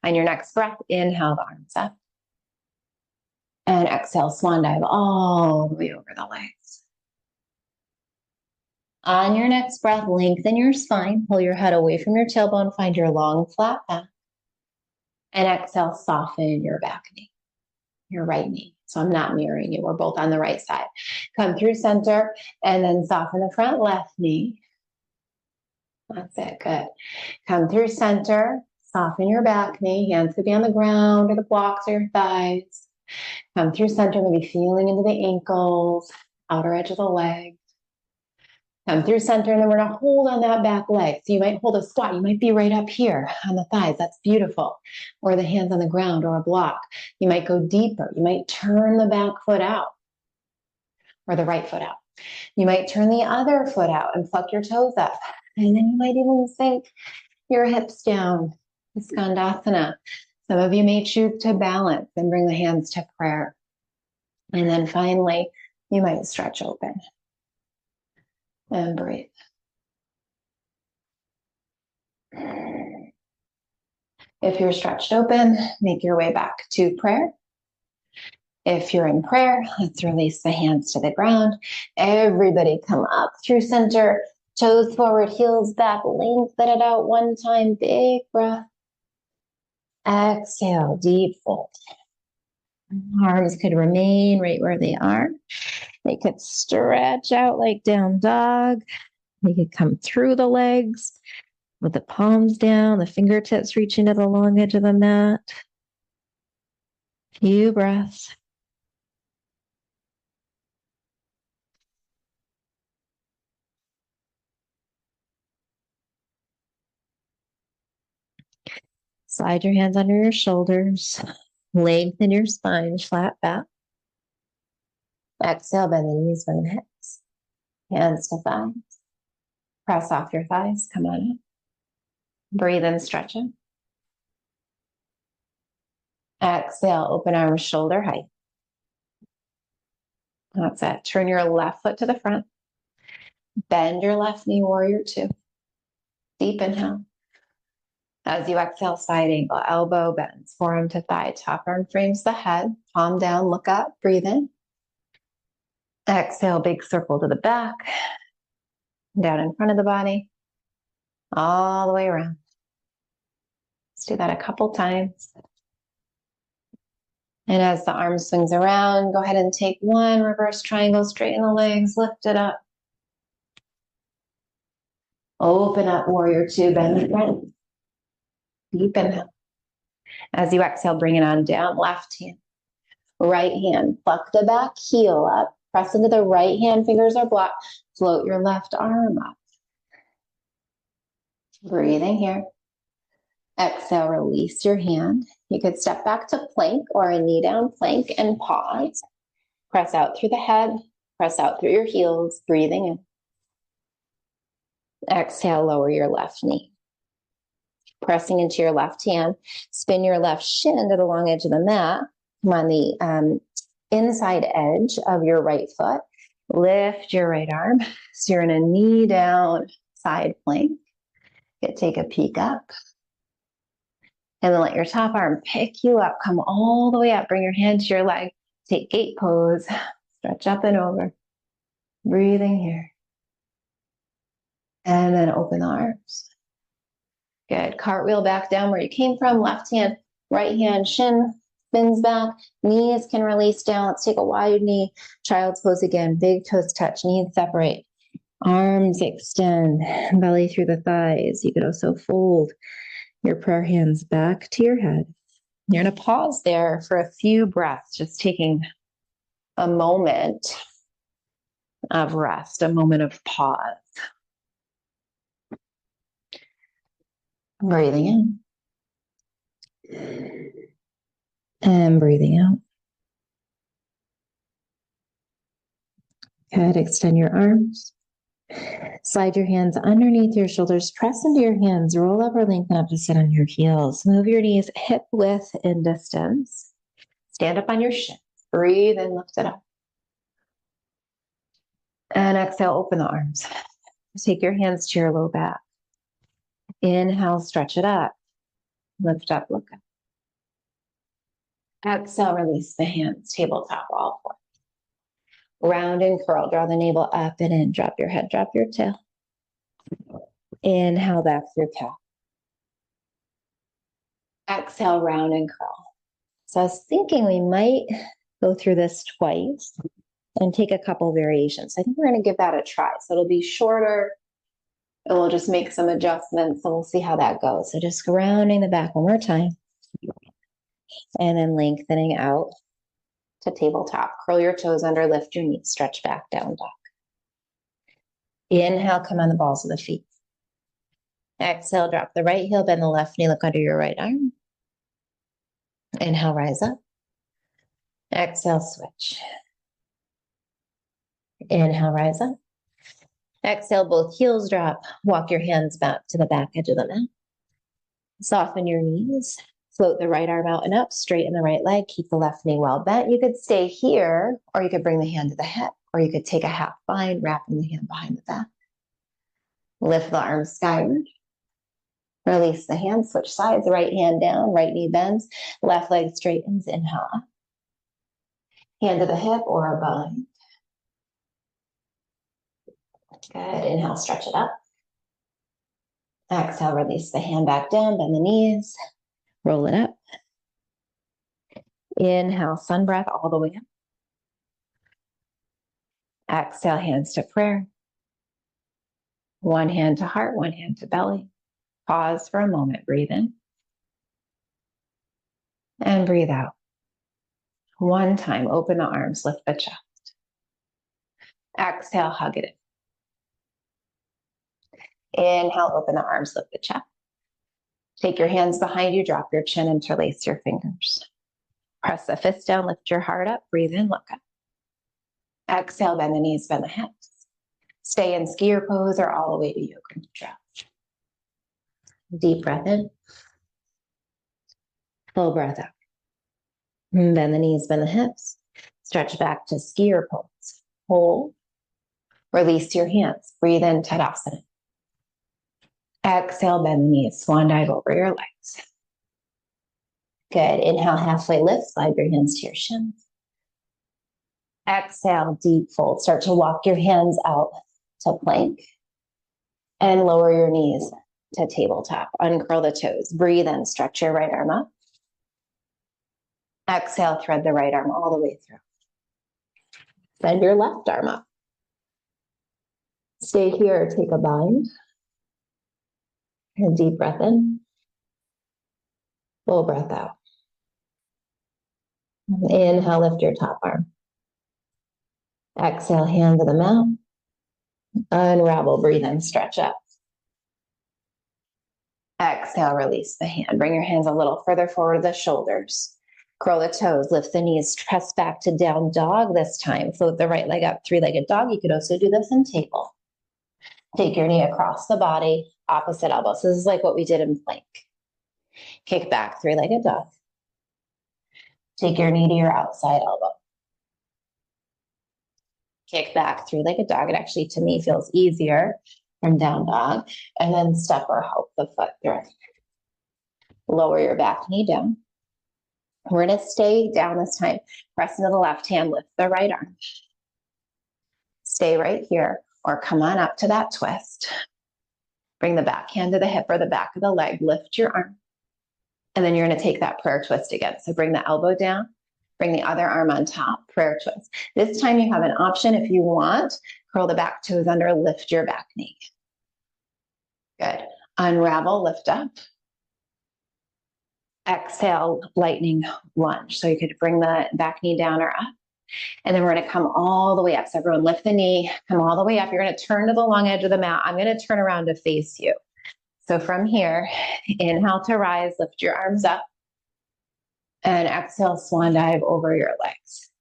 On your next breath, inhale the arms up. And exhale, swan dive all the way over the legs. On your next breath, lengthen your spine. Pull your head away from your tailbone. Find your long, flat back. And exhale, soften your back knee, your right knee. So I'm not mirroring you. We're both on the right side. Come through center and then soften the front left knee. That's it. Good. Come through center. Soften your back knee. Hands could be on the ground or the blocks or your thighs. Come through center, maybe feeling into the ankles, outer edge of the leg. Come through center, and then we're going to hold on that back leg. So you might hold a squat. You might be right up here on the thighs. That's beautiful. Or the hands on the ground or a block. You might go deeper. You might turn the back foot out or the right foot out. You might turn the other foot out and pluck your toes up. And then you might even sink your hips down. Skandasana. Some of you may choose to balance and bring the hands to prayer. And then finally, you might stretch open. And breathe. If you're stretched open, make your way back to prayer. If you're in prayer, let's release the hands to the ground. Everybody come up through center, toes forward, heels back, lengthen it out one time, big breath. Exhale, deep fold. Arms could remain right where they are. They could stretch out like down dog. They could come through the legs with the palms down, the fingertips reaching to the long edge of the mat. Few breaths. Slide your hands under your shoulders. Lengthen your spine, flat back. Exhale, bend the knees, bend the hips. Hands to thighs. Press off your thighs, come on up. Breathe in, stretch it. Exhale, open arms, shoulder height. That's it. Turn your left foot to the front. Bend your left knee, warrior two. Deep inhale. As you exhale, side angle, elbow bends, forearm to thigh, top arm frames the head, palm down, look up, breathe in. Exhale, big circle to the back, down in front of the body, all the way around. Let's do that a couple times. And as the arm swings around, go ahead and take one reverse triangle, straighten the legs, lift it up. Open up, warrior two, bend the front. Deep inhale. As you exhale, bring it on down, left hand. Right hand, pluck the back heel up. Press into the right hand, fingers are blocked. Float your left arm up. Breathing here. Exhale, release your hand. You could step back to plank or a knee down plank and pause. Press out through the head. Press out through your heels. Breathing in. Exhale, lower your left knee. Pressing into your left hand. Spin your left shin to the long edge of the mat. Come on the inside edge of your right foot. Lift your right arm. So you're in a knee down side plank. Take a peek up. And then let your top arm pick you up. Come all the way up. Bring your hand to your leg. Take gate pose, stretch up and over, breathing here. And then open the arms. Good. Cartwheel back down where you came from. Left hand, right hand, shin spins back. Knees can release down. Let's take a wide knee. Child's pose again. Big toes touch. Knees separate. Arms extend. Belly through the thighs. You could also fold your prayer hands back to your head. You're going to pause there for a few breaths, just taking a moment of rest, a moment of pause. Breathing in and breathing out. Good. Extend your arms. Slide your hands underneath your shoulders. Press into your hands. Roll up or lengthen up to sit on your heels. Move your knees hip width in distance. Stand up on your shins. Breathe and lift it up. And exhale, open the arms. Take your hands to your low back. Inhale, stretch it up. Lift up, look up. Exhale, release the hands, tabletop, all four. Round and curl, draw the navel up and in. Drop your head, drop your tail. Inhale, back through cow. Exhale, round and curl. So I was thinking we might go through this twice and take a couple variations. I think we're going to give that a try. So it'll be shorter and we'll just make some adjustments and we'll see how that goes. So just rounding the back one more time and then lengthening out to tabletop. Curl your toes under, lift your knees, stretch back, down dog. Inhale, come on the balls of the feet. Exhale, drop the right heel, bend the left knee, look under your right arm. Inhale, rise up. Exhale, switch. Inhale, rise up. Exhale, both heels drop. Walk your hands back to the back edge of the mat. Soften your knees. Float the right arm out and up, straighten the right leg, keep the left knee well bent. You could stay here, or you could bring the hand to the hip, or you could take a half bind, wrapping the hand behind the back. Lift the arms skyward. Release the hand, switch sides, right hand down, right knee bends, left leg straightens, inhale up. Hand to the hip or a bind. Good, inhale, stretch it up. Exhale, release the hand back down, bend the knees. Roll it up. Inhale, sun breath all the way up. Exhale, hands to prayer. One hand to heart, one hand to belly. Pause for a moment, breathe in. And breathe out. One time, open the arms, lift the chest. Exhale, hug it in. Inhale, open the arms, lift the chest. Take your hands behind you, drop your chin, interlace your fingers. Press the fists down, lift your heart up, breathe in, look up. Exhale, bend the knees, bend the hips. Stay in skier pose or all the way to yoga nidra. Deep breath in. Full breath out. Bend the knees, bend the hips. Stretch back to skier pose. Hold. Release your hands. Breathe in, Tadasana. Exhale, bend the knees, swan dive over your legs. Good. Inhale, halfway lift, slide your hands to your shins. Exhale, deep fold. Start to walk your hands out to plank and lower your knees to tabletop. Uncurl the toes. Breathe in, stretch your right arm up. Exhale, thread the right arm all the way through. Bend your left arm up. Stay here, take a bind. And deep breath in. Full breath out. Inhale, lift your top arm. Exhale, hand to the mat. Unravel, breathe in, stretch up. Exhale, release the hand. Bring your hands a little further forward to the shoulders. Curl the toes, lift the knees, press back to down dog this time. Float the right leg up, three-legged dog. You could also do this in table. Take your knee across the body, opposite elbow. So this is like what we did in plank. Kick back, three-legged dog. Take your knee to your outside elbow. Kick back, three-legged dog. It actually, to me, feels easier from down dog. And then step or help the foot through. Lower your back knee down. We're going to stay down this time. Press into the left hand, lift the right arm. Stay right here, or come on up to that twist. Bring the back hand to the hip or the back of the leg, lift your arm. And then you're going to take that prayer twist again. So bring the elbow down, bring the other arm on top, prayer twist. This time you have an option if you want. Curl the back toes under, lift your back knee. Good. Unravel, lift up. Exhale, lightning lunge. So you could bring the back knee down or up. And then we're going to come all the way up. So everyone lift the knee, come all the way up. You're going to turn to the long edge of the mat. I'm going to turn around to face you. So from here, inhale to rise, lift your arms up. And exhale, swan dive over your legs.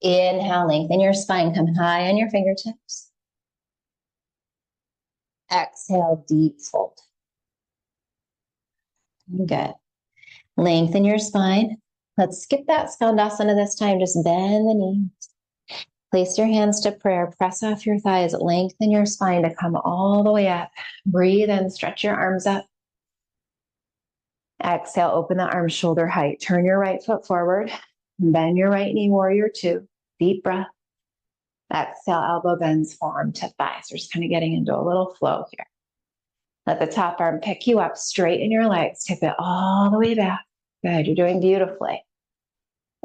Inhale, lengthen your spine, come high on your fingertips. Exhale, deep fold. Good. Lengthen your spine. Let's skip that skandasana this time. Just bend the knees. Place your hands to prayer. Press off your thighs. Lengthen your spine to come all the way up. Breathe in. Stretch your arms up. Exhale. Open the arms shoulder height. Turn your right foot forward. Bend your right knee. Warrior two. Deep breath. Exhale. Elbow bends forearm to thigh. So we're just kind of getting into a little flow here. Let the top arm pick you up. Straighten your legs. Tip it all the way back. Good. You're doing beautifully.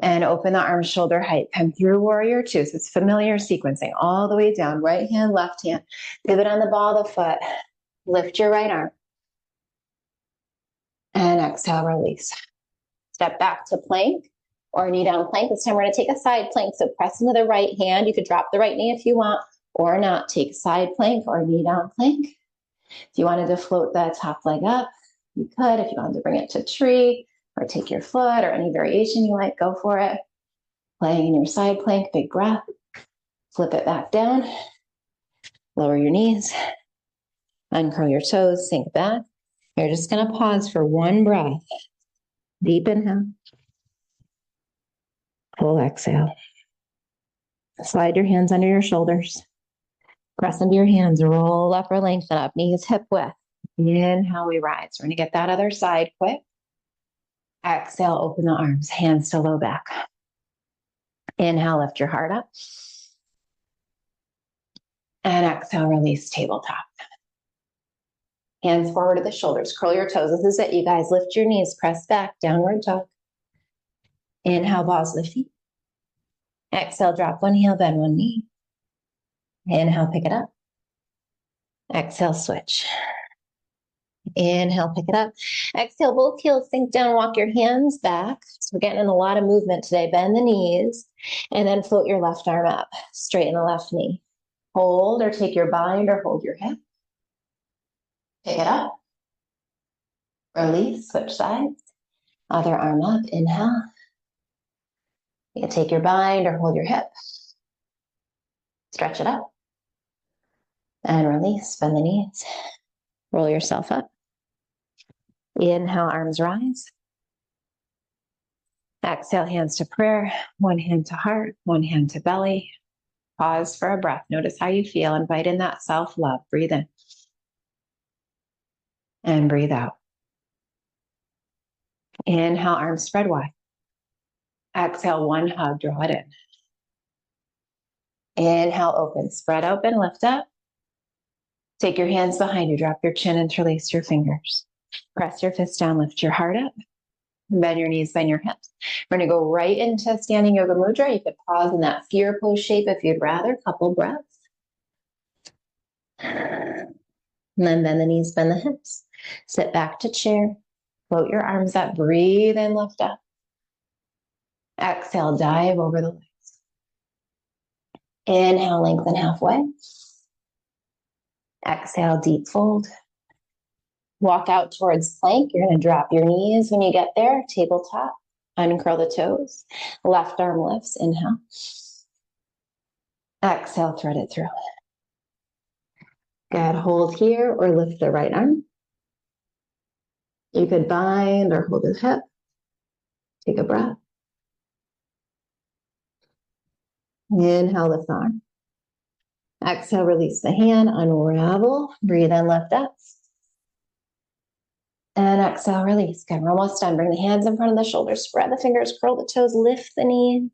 And open the arms shoulder height. Come through warrior two. So it's familiar sequencing all the way down. Right hand, left hand. Pivot on the ball of the foot. Lift your right arm. And exhale, release. Step back to plank or knee down plank. This time we're going to take a side plank. So press into the right hand. You could drop the right knee if you want, or not. Take side plank or knee down plank. If you wanted to float the top leg up, you could. If you wanted to bring it to tree, or take your foot, or any variation you like, go for it. Laying in your side plank, big breath. Flip it back down. Lower your knees. Uncurl your toes, sink back. You're just going to pause for one breath. Deep inhale. Full exhale. Slide your hands under your shoulders. Press into your hands. Roll up or lengthen up. Knees hip width. Inhale, we rise. We're going to get that other side quick. Exhale, open the arms, hands to low back. Inhale, lift your heart up. And exhale, release tabletop. Hands forward to the shoulders, curl your toes. This is it, you guys. Lift your knees, press back, downward dog. Inhale, balls the feet. Exhale, drop one heel, bend one knee. Inhale, pick it up. Exhale, switch. Inhale, pick it up. Exhale, both heels sink down, walk your hands back. So we're getting in a lot of movement today. Bend the knees and then float your left arm up. Straighten the left knee. Hold or take your bind or hold your hip. Pick it up. Release, switch sides. Other arm up, inhale. You can take your bind or hold your hip. Stretch it up. And release, bend the knees. Roll yourself up. Inhale, arms rise. Exhale, hands to prayer. One hand to heart, one hand to belly. Pause for a breath. Notice how you feel. Invite in that self-love. Breathe in. And breathe out. Inhale, arms spread wide. Exhale, one hug, draw it in. Inhale, open, spread open, lift up. Take your hands behind you, drop your chin, interlace your fingers. Press your fists down, lift your heart up. Bend your knees, bend your hips. We're going to go right into standing yoga mudra. You could pause in that fear pose shape if you'd rather. Couple breaths. And then bend the knees, bend the hips. Sit back to chair. Float your arms up. Breathe in, lift up. Exhale, dive over the legs. Inhale, lengthen halfway. Exhale, deep fold. Walk out towards plank. You're going to drop your knees when you get there. Tabletop. Uncurl the toes. Left arm lifts. Inhale. Exhale, thread it through. Good. Hold here or lift the right arm. You could bind or hold the hip. Take a breath. Inhale, lift the arm. Exhale, release the hand. Unravel. Breathe in, lift up. And exhale, release. Good. We're almost done. Bring the hands in front of the shoulders. Spread the fingers, curl the toes, lift the knees.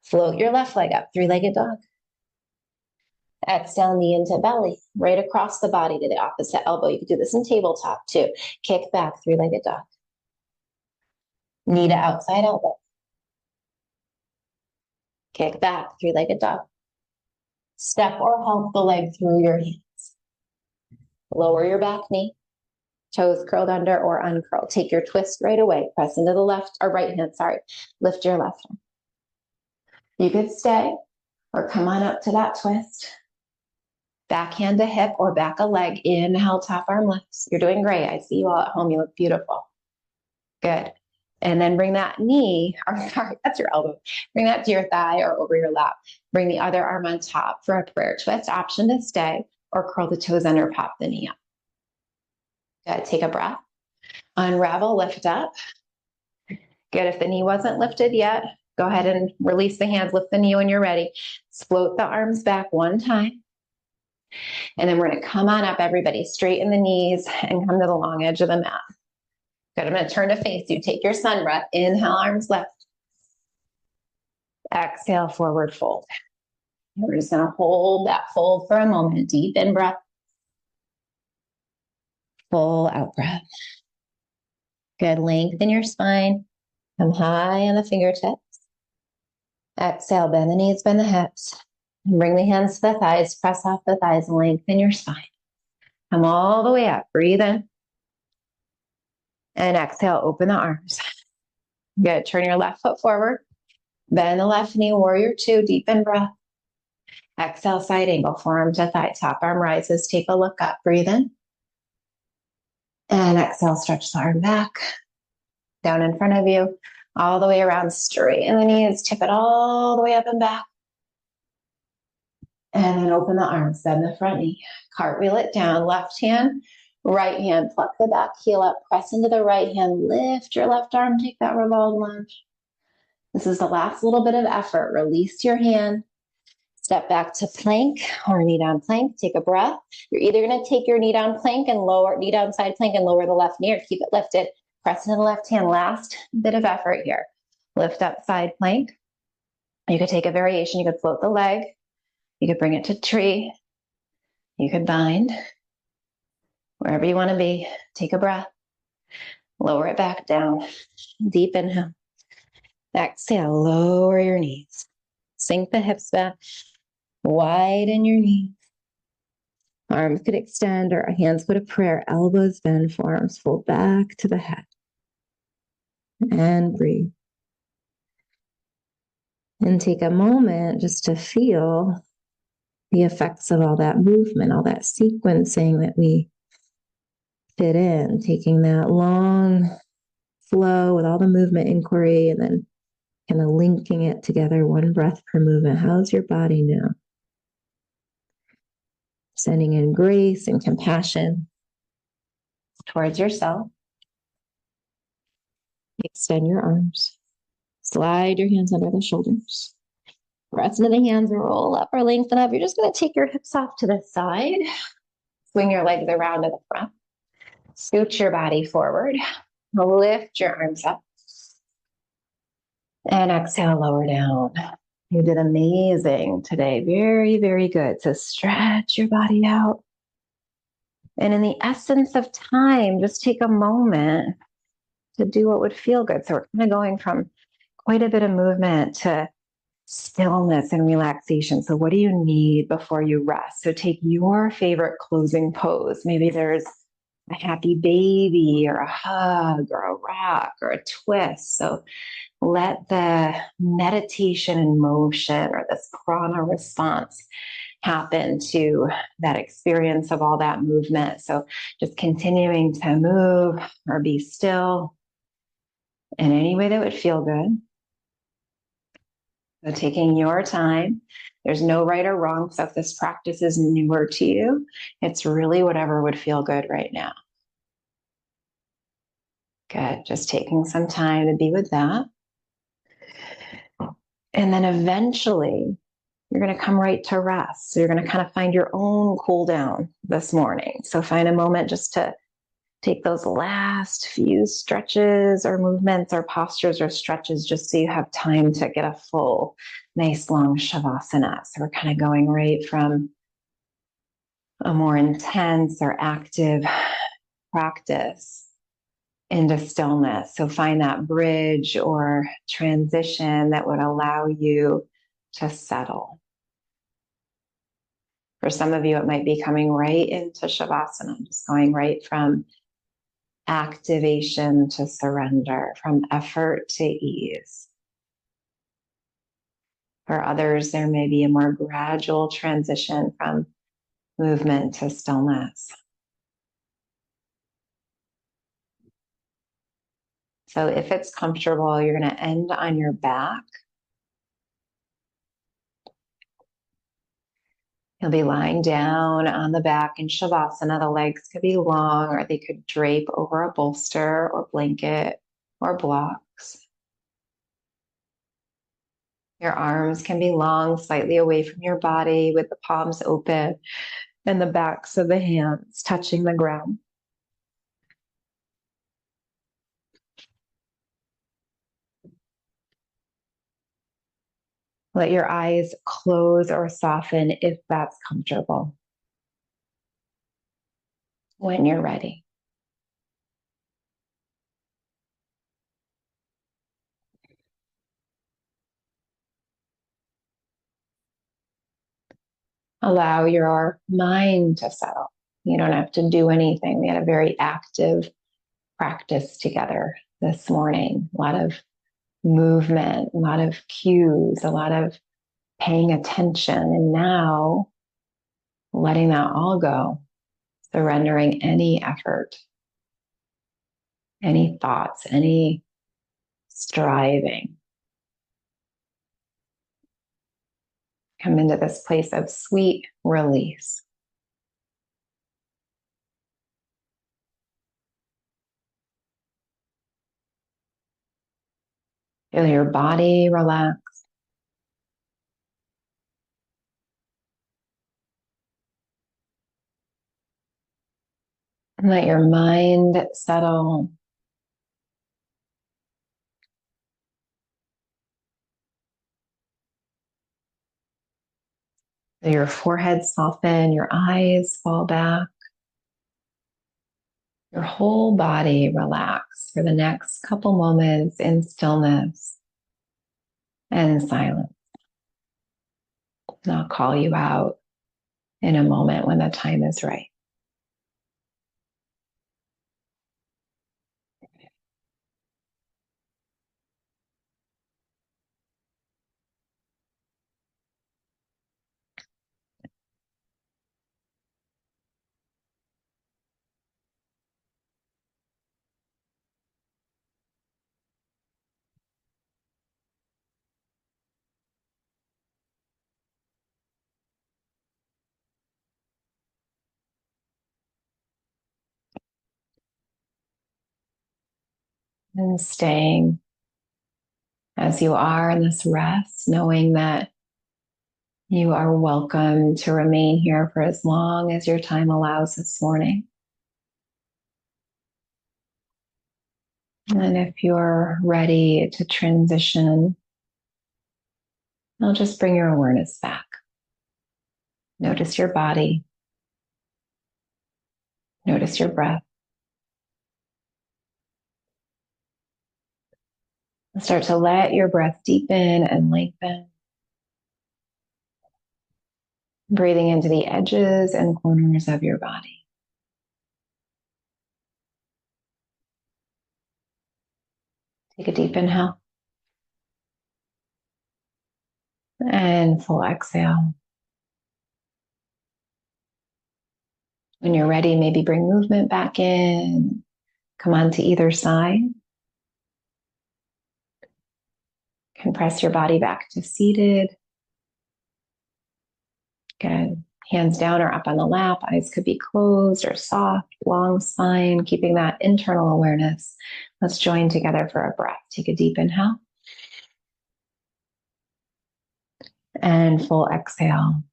Float your left leg up, three-legged dog. Exhale, knee into belly, right across the body to the opposite elbow. You could do this in tabletop too. Kick back, three-legged dog. Knee to outside elbow. Kick back, three-legged dog. Step or help the leg through your hands. Lower your back knee. Toes curled under or uncurled. Take your twist right away. Press into the left or right hand, sorry. Lift your left arm. You could stay or come on up to that twist. Back hand to hip or back a leg. Inhale, top arm lifts. You're doing great. I see you all at home. You look beautiful. Good. And then bring that knee, or sorry, that's your elbow. Bring that to your thigh or over your lap. Bring the other arm on top for a prayer twist. Option to stay or curl the toes under, pop the knee up. Good. Take a breath. Unravel, lift up. Good. If the knee wasn't lifted yet, go ahead and release the hands, lift the knee when you're ready. Float the arms back one time. And then we're going to come on up, everybody. Straighten the knees and come to the long edge of the mat. Good. I'm going to turn to face you. Take your sun breath. Inhale, arms left. Exhale, forward fold. And we're just going to hold that fold for a moment. Deep in breath. Full out breath. Good. Lengthen your spine. Come high on the fingertips. Exhale, bend the knees, bend the hips. And bring the hands to the thighs. Press off the thighs. Lengthen your spine. Come all the way up. Breathe in. And exhale, open the arms. Good. Turn your left foot forward. Bend the left knee, warrior two, deep in breath. Exhale, side angle, forearm to thigh, top arm rises. Take a look up, breathe in. And exhale, stretch the arm back, down in front of you, all the way around, straighten the knees, tip it all the way up and back. And then open the arms, bend the front knee, cartwheel it down, left hand, right hand, pluck the back heel up, press into the right hand, lift your left arm, take that revolved lunge. This is the last little bit of effort. Release your hand, step back to plank or knee down plank, take a breath. You're either going to take your knee down plank and lower, knee down side plank and lower the left knee or keep it lifted. Press into the left hand, last bit of effort here. Lift up side plank. You could take a variation. You could float the leg. You could bring it to tree. You could bind. Wherever you want to be, take a breath. Lower it back down. Deep inhale. Exhale, lower your knees. Sink the hips back. Widen your knees. Arms could extend or hands go to prayer. Elbows bend, forearms fold back to the head. And breathe. And take a moment just to feel the effects of all that movement, all that sequencing that we fit in, taking that long flow with all the movement inquiry and then kind of linking it together, one breath per movement. How's your body now? Sending in grace and compassion towards yourself. Extend your arms. Slide your hands under the shoulders. Press into the hands, roll up or lengthen up. You're just going to take your hips off to the side. Swing your legs around to the front. Scoot your body forward. Lift your arms up. And exhale, lower down. You did amazing today. Very, very good. So stretch your body out. And in the essence of time, just take a moment to do what would feel good. So we're kind of going from quite a bit of movement to stillness and relaxation. So what do you need before you rest? So take your favorite closing pose. Maybe there's a happy baby or a hug or a rock or a twist. So let the meditation in motion or this prana response happen to that experience of all that movement. So just continuing to move or be still in any way that would feel good. So taking your time, there's no right or wrong. So if this practice is newer to you, it's really whatever would feel good right now. Good. Just taking some time to be with that. And then eventually you're going to come right to rest. So you're going to kind of find your own cool down this morning. So find a moment just to Take those last few stretches or movements or postures or stretches just so you have time to get a full, nice long Savasana. So we're kind of going right from a more intense or active practice into stillness. So find that bridge or transition that would allow you to settle. For some of you, it might be coming right into Shavasana, just going right from activation to surrender, from effort to ease. For others, there may be a more gradual transition from movement to stillness. So if it's comfortable, you're going to end on your back. You'll be lying down on the back in Shavasana. The legs could be long, or they could drape over a bolster or blanket or blocks. Your arms can be long, slightly away from your body, with the palms open and the backs of the hands touching the ground. Let your eyes close or soften if that's comfortable. When you're ready. Allow your mind to settle. You don't have to do anything. We had a very active practice together this morning. A lot of movement, a lot of cues, a lot of paying attention. And now letting that all go, surrendering any effort, any thoughts, any striving. Come into this place of sweet release. Feel your body relax. And let your mind settle. Your forehead soften, your eyes fall back. Your whole body relax for the next couple moments in stillness and silence. And I'll call you out in a moment when the time is right. And staying as you are in this rest, knowing that you are welcome to remain here for as long as your time allows this morning. And if you're ready to transition, I'll just bring your awareness back. Notice your body. Notice your breath. Start to let your breath deepen and lengthen. Breathing into the edges and corners of your body. Take a deep inhale. And full exhale. When you're ready, maybe bring movement back in. Come on to either side. Compress your body back to seated. Good. Hands down or up on the lap. Eyes could be closed or soft, long spine, keeping that internal awareness. Let's join together for a breath. Take a deep inhale. And full exhale.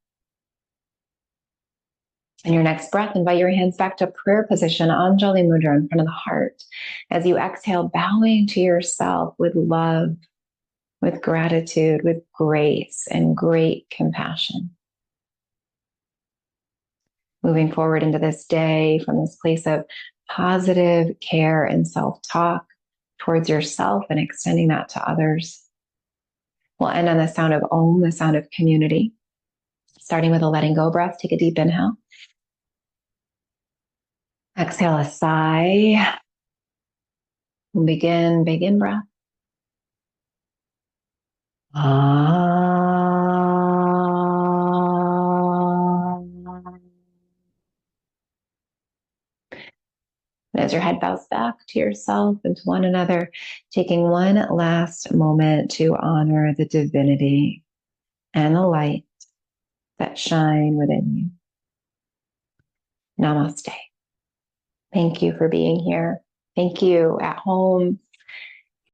And your next breath, invite your hands back to prayer position, Anjali Mudra in front of the heart. As you exhale, bowing to yourself with love, with gratitude, with grace, and great compassion. Moving forward into this day from this place of positive care and self-talk towards yourself and extending that to others. We'll end on the sound of Om, the sound of community. Starting with a letting go breath, take a deep inhale. Exhale a sigh. We'll begin big in breath. And as your head bows back to yourself and to one another, taking one last moment to honor the divinity and the light that shine within you. Namaste. Thank you for being here. Thank you at home